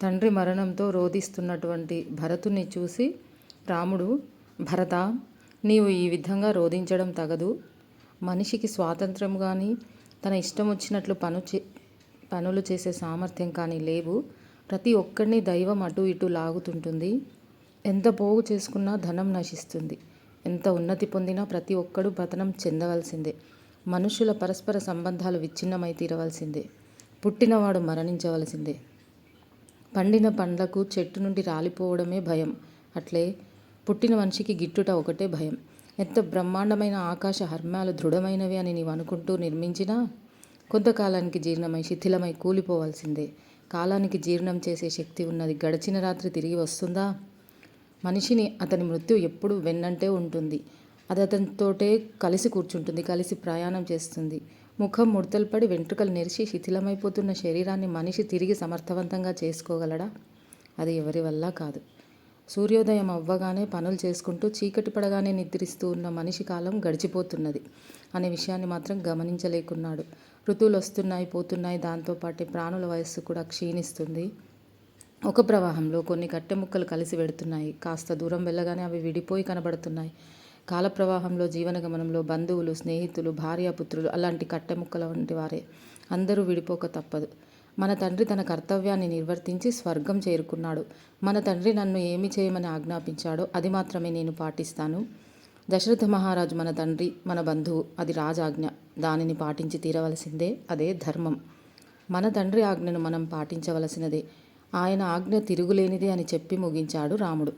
తండ్రి మరణంతో రోదిస్తున్నటువంటి భరతుని చూసి రాముడు, భరత, నీవు ఈ విధంగా రోదించడం తగదు. మనిషికి స్వాతంత్రం కానీ తన ఇష్టం వచ్చినట్లు పనులు చేసే సామర్థ్యం కానీ లేవు. ప్రతి ఒక్కరిని దైవం అటు ఇటు లాగుతుంటుంది. ఎంత పోగు చేసుకున్నా ధనం నశిస్తుంది. ఎంత ఉన్నతి పొందినా ప్రతి ఒక్కడు పతనం చెందవలసిందే. మనుషుల పరస్పర సంబంధాలు విచ్ఛిన్నమై తీరవలసిందే. పుట్టినవాడు మరణించవలసిందే. పండిన పండ్లకు చెట్టు నుండి రాలిపోవడమే భయం. అట్లే పుట్టిన మనిషికి గిట్టుట ఒకటే భయం. ఎంత బ్రహ్మాండమైన ఆకాశ హర్మ్యాలు దృఢమైనవి అని నీవు అనుకుంటూ నిర్మించినా కొంతకాలానికి జీర్ణమై శిథిలమై కూలిపోవాల్సిందే. కాలానికి జీర్ణం చేసే శక్తి ఉన్నది. గడిచిన రాత్రి తిరిగి వస్తుందా? మనిషిని అతని మృత్యు ఎప్పుడు వెన్నంటే ఉంటుంది. అది అతనితోటే కలిసి కూర్చుంటుంది, కలిసి ప్రయాణం చేస్తుంది. ముఖం ముడతలు పడి వెంట్రుకలు నెరిచి శిథిలమైపోతున్న శరీరాన్ని మనిషి తిరిగి సమర్థవంతంగా చేసుకోగలడా? అది ఎవరి వల్ల కాదు. సూర్యోదయం అవ్వగానే పనులు చేసుకుంటూ చీకటి పడగానే నిద్రిస్తూ ఉన్న మనిషి కాలం గడిచిపోతున్నది అనే విషయాన్ని మాత్రం గమనించలేకున్నాడు. ఋతువులు వస్తున్నాయి, పోతున్నాయి. దాంతోపాటే ప్రాణుల వయస్సు కూడా క్షీణిస్తుంది. ఒక ప్రవాహంలో కొన్ని కట్టె ముక్కలు కలిసి వెడుతున్నాయి. కాస్త దూరం వెళ్ళగానే అవి విడిపోయి కనబడుతున్నాయి. కాల ప్రవాహంలో, జీవన గమనంలో బంధువులు, స్నేహితులు, భార్యాపుత్రులు అలాంటి కట్టె ముక్కల వంటి వారే. అందరూ విడిపోక తప్పదు. మన తండ్రి తన కర్తవ్యాన్ని నిర్వర్తించి స్వర్గం చేరుకున్నాడు. మన తండ్రి నన్ను ఏమి చేయమని ఆజ్ఞాపించాడో అది మాత్రమే నేను పాటిస్తాను. దశరథ మహారాజు మన తండ్రి, మన బంధువు. అది రాజాజ్ఞ. దానిని పాటించి తీరవలసిందే. అదే ధర్మం. మన తండ్రి ఆజ్ఞను మనం పాటించవలసినదే. ఆయన ఆజ్ఞ తిరుగులేనిది అని చెప్పి ముగించాడు రాముడు.